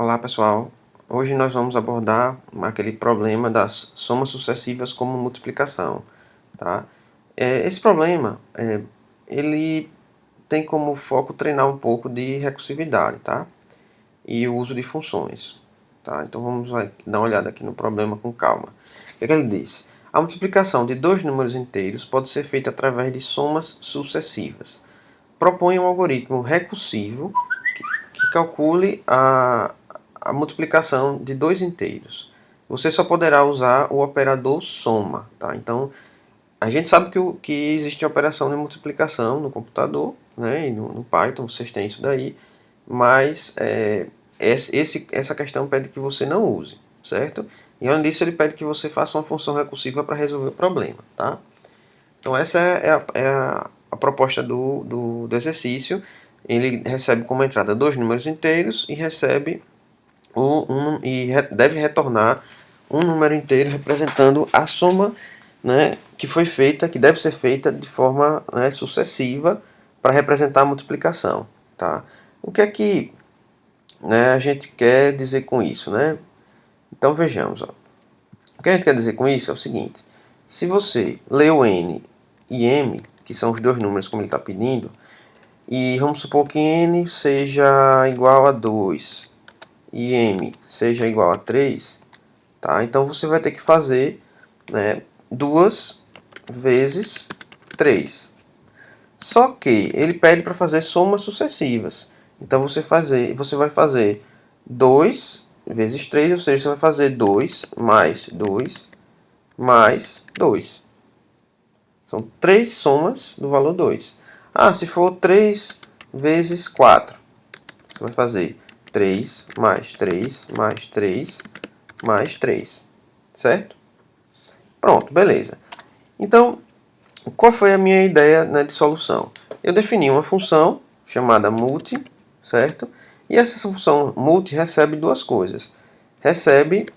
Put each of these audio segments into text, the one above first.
Olá pessoal, hoje nós vamos abordar aquele problema das somas sucessivas como multiplicação, tá? Esse problema, ele tem como foco treinar um pouco de recursividade, tá? E o uso de funções, tá? Então vamos dar uma olhada aqui no problema com calma. O que é que ele diz? A multiplicação de dois números inteiros pode ser feita através de somas sucessivas. Propõe um algoritmo recursivo que calcule a multiplicação de dois inteiros. Você só poderá usar o operador soma, tá? Então, a gente sabe que existe a operação de multiplicação no computador, né? E no Python vocês têm isso daí, mas essa questão pede que você não use, certo? E além disso, ele pede que você faça uma função recursiva para resolver o problema, tá? Então, essa é a proposta do exercício. Ele recebe como entrada dois números inteiros e recebe deve retornar um número inteiro representando a soma, né, que foi feita, que deve ser feita de forma, né, sucessiva para representar a multiplicação, tá? O que é que, né, a gente quer dizer com isso, né? Então vejamos, ó. O que a gente quer dizer com isso é o seguinte: se você leu n e m, que são os dois números como ele está pedindo, e vamos supor que n seja igual a 2 e m seja igual a 3, tá? Então você vai ter que fazer, né, 2 vezes 3. Só que ele pede para fazer somas sucessivas. Então você vai fazer 2 vezes 3, ou seja, você vai fazer 2 mais 2 mais 2. São 3 somas do valor 2. Ah, se for 3 vezes 4, você vai fazer 3 mais 3 mais 3 mais 3, certo? Pronto, beleza. Então, qual foi a minha ideia, né, de solução? Eu defini uma função chamada multi, certo? E essa função multi recebe duas coisas. Recebe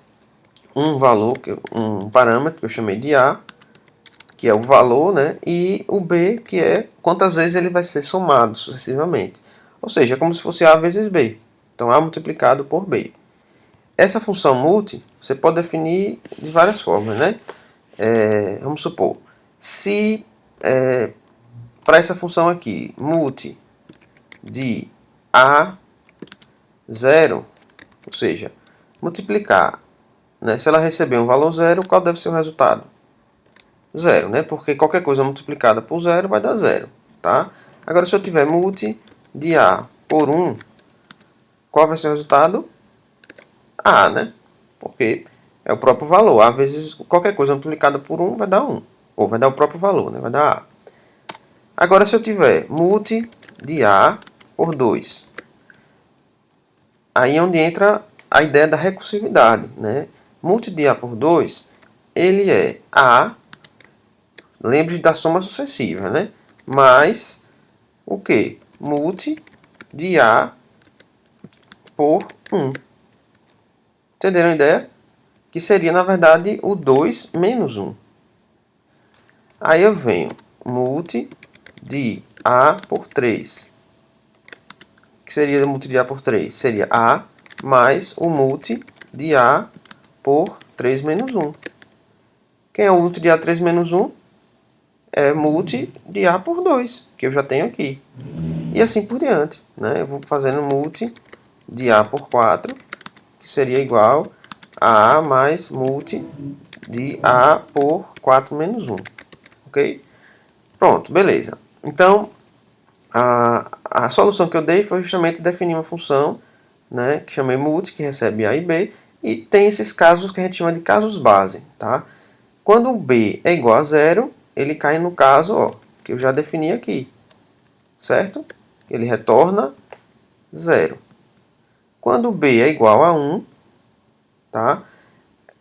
um valor, um parâmetro que eu chamei de A, que é o valor, né? E o B, que é quantas vezes ele vai ser somado sucessivamente. Ou seja, é como se fosse A vezes B. Então, A multiplicado por B. Essa função multi, você pode definir de várias formas, né? Vamos supor, se para essa função aqui, multi de A0, ou seja, multiplicar, né? Se ela receber um valor zero, qual deve ser o resultado? Zero, né? Porque qualquer coisa multiplicada por zero vai dar zero, tá? Agora, se eu tiver multi de A por 1, qual vai ser o resultado? A, né? Porque é o próprio valor. A vezes, qualquer coisa multiplicada por 1 vai dar 1. Ou vai dar o próprio valor, né? Vai dar A. Agora, se eu tiver multi de A por 2, aí é onde entra a ideia da recursividade, né? Multi de A por 2, ele é A, lembre da soma sucessiva, né? Mais o que? Multi de A por 1. Entenderam a ideia? Que seria, na verdade, o 2 menos 1. Aí eu venho multi de A por 3. O que seria multi de A por 3? Seria A mais o multi de A por 3 menos 1. Quem é o multi de A 3 menos 1? É multi de A por 2, que eu já tenho aqui. E assim por diante, né? Eu vou fazendo multi de A por 4, que seria igual a A mais multi de A por 4 menos 1. Ok? Pronto, beleza. Então, a solução que eu dei foi justamente definir uma função, né, que chamei multi, que recebe A e B, e tem esses casos que a gente chama de casos base, tá? Quando o B é igual a zero, ele cai no caso, ó, que eu já defini aqui, certo? Ele retorna zero. Quando o B é igual a 1, tá?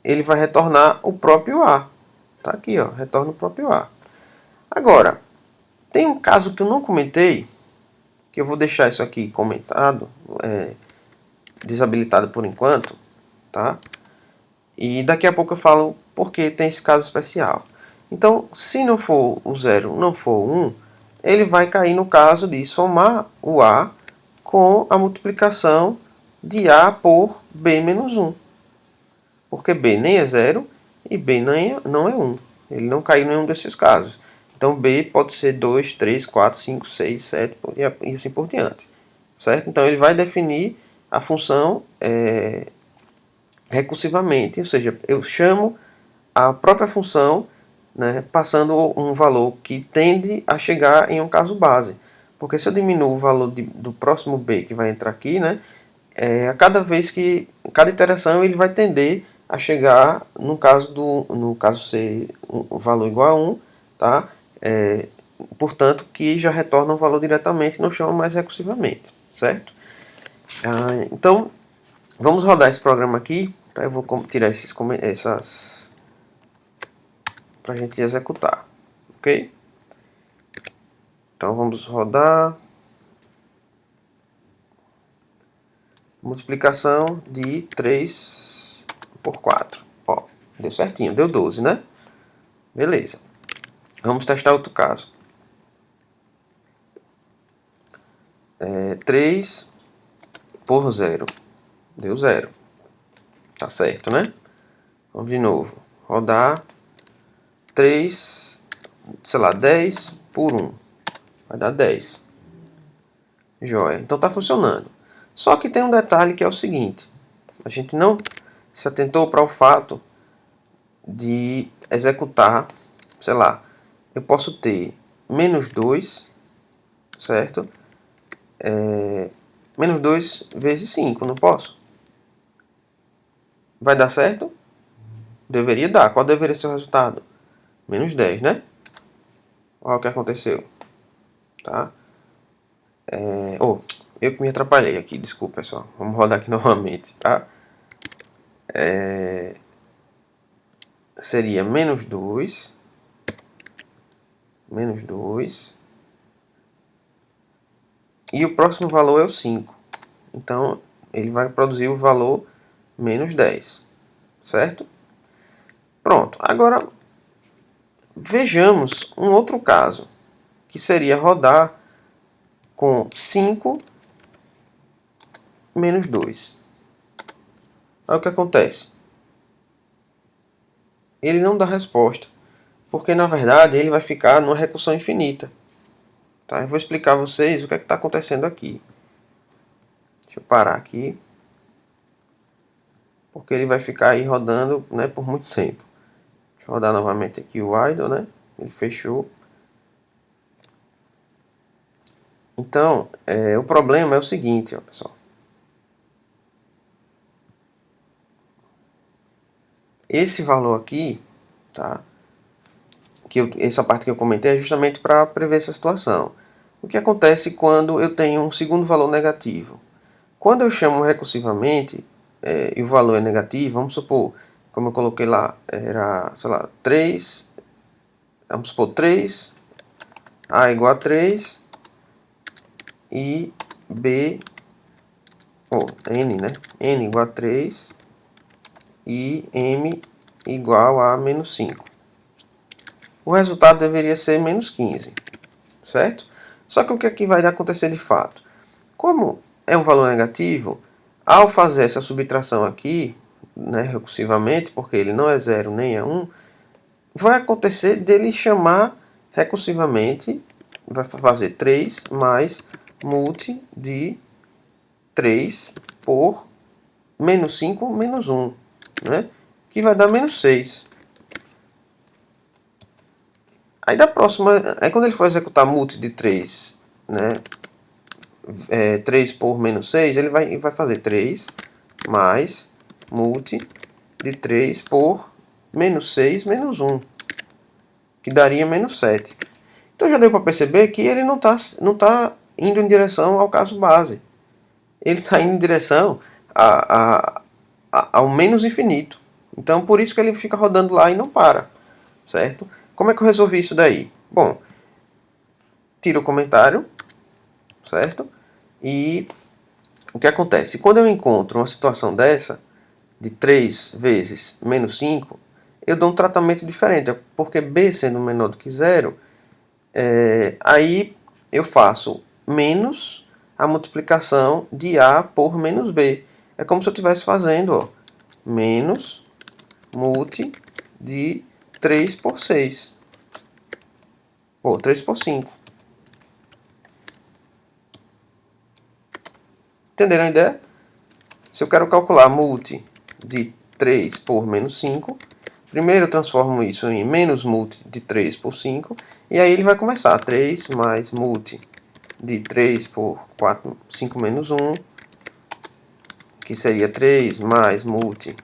Ele vai retornar o próprio A. Tá aqui, ó, retorna o próprio A. Agora, tem um caso que eu não comentei, que eu vou deixar isso aqui comentado, desabilitado por enquanto, tá? E daqui a pouco eu falo porque tem esse caso especial. Então, se não for o 0, não for o 1, ele vai cair no caso de somar o A com a multiplicação de A por B menos 1. Porque B nem é 0 e B não é 1. Ele não caiu em nenhum desses casos. Então B pode ser 2, 3, 4, 5, 6, 7 e assim por diante. Certo? Então ele vai definir a função recursivamente. Ou seja, eu chamo a própria função, né, passando um valor que tende a chegar em um caso base. Porque se eu diminuo o valor do próximo B que vai entrar aqui, né, a cada vez que, cada iteração ele vai tender a chegar no caso ser um valor igual a 1, tá? Portanto, que já retorna o valor diretamente, não chama mais recursivamente, certo? Então, vamos rodar esse programa aqui, tá? Eu vou tirar essas para a gente executar, ok? Então vamos rodar multiplicação de 3 por 4. Ó, deu certinho, deu 12, né? Beleza. Vamos testar outro caso. 3 por 0. Deu 0. Tá certo, né? Vamos de novo. Rodar 3, sei lá, 10 por 1. Vai dar 10. Joia. Então tá funcionando. Só que tem um detalhe que é o seguinte. A gente não se atentou para o fato de executar, sei lá, eu posso ter menos 2, certo? Menos 2 vezes 5, não posso? Vai dar certo? Deveria dar. Qual deveria ser o resultado? Menos 10, né? Olha o que aconteceu. Tá? Eu que me atrapalhei aqui, desculpa pessoal. Vamos rodar aqui novamente, tá? Seria menos 2. Menos 2. E o próximo valor é o 5. Então, ele vai produzir o valor menos 10. Certo? Pronto. Agora, vejamos um outro caso. Que seria rodar com 5 menos 2. Aí o que acontece? Ele não dá resposta. Porque, na verdade, ele vai ficar numa recursão infinita. Tá? Eu vou explicar a vocês o que é que está acontecendo aqui. Deixa eu parar aqui. Porque ele vai ficar aí rodando, né, por muito tempo. Deixa eu rodar novamente aqui o idle, né? Ele fechou. Então, o problema é o seguinte, ó, pessoal. Esse valor aqui, tá? Essa parte que eu comentei é justamente para prever essa situação. O que acontece quando eu tenho um segundo valor negativo? Quando eu chamo recursivamente e o valor é negativo, vamos supor, como eu coloquei lá, era, sei lá, 3, vamos supor 3, A igual a 3 e B, N, né? N igual a 3 e M igual a menos 5. O resultado deveria ser menos 15, certo? Só que o que aqui vai acontecer de fato? Como é um valor negativo, ao fazer essa subtração aqui, né, recursivamente, porque ele não é 0 nem é 1, vai acontecer dele chamar recursivamente, vai fazer 3 mais multi de 3 por menos 5 menos 1, né? Que vai dar menos 6. Aí da próxima, aí quando ele for executar multi de 3, né? 3 por menos 6, ele vai fazer 3 mais multi de 3 por menos 6 menos 1, que daria menos 7. Então já deu para perceber que ele não tá indo em direção ao caso base. Ele está indo em direção ao menos infinito. Então por isso que ele fica rodando lá e não para. Certo? Como é que eu resolvi isso daí? Bom, tiro o comentário, certo? E o que acontece? Quando eu encontro uma situação dessa, de 3 vezes menos 5, eu dou um tratamento diferente, porque b sendo menor do que 0, aí eu faço menos a multiplicação de A por menos B. É como se eu estivesse fazendo, ó, menos multi de 3 por 6. Ou 3 por 5. Entenderam a ideia? Se eu quero calcular multi de 3 por menos 5, primeiro eu transformo isso em menos multi de 3 por 5, e aí ele vai começar 3 mais multi de 3 por 4, 5 menos 1, que seria 3 mais multi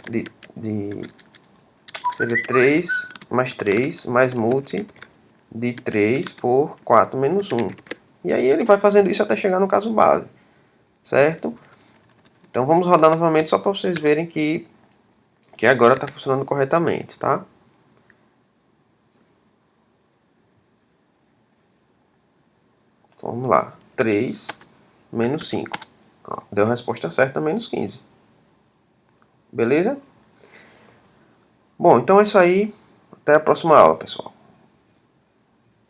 seria 3 mais 3 mais multi de 3 por 4 menos 1. E aí ele vai fazendo isso até chegar no caso base, certo? Então vamos rodar novamente só para vocês verem que agora está funcionando corretamente, tá? Então, vamos lá. 3 menos 5. Ó, deu a resposta certa, menos 15. Beleza? Bom, então é isso aí. Até a próxima aula, pessoal.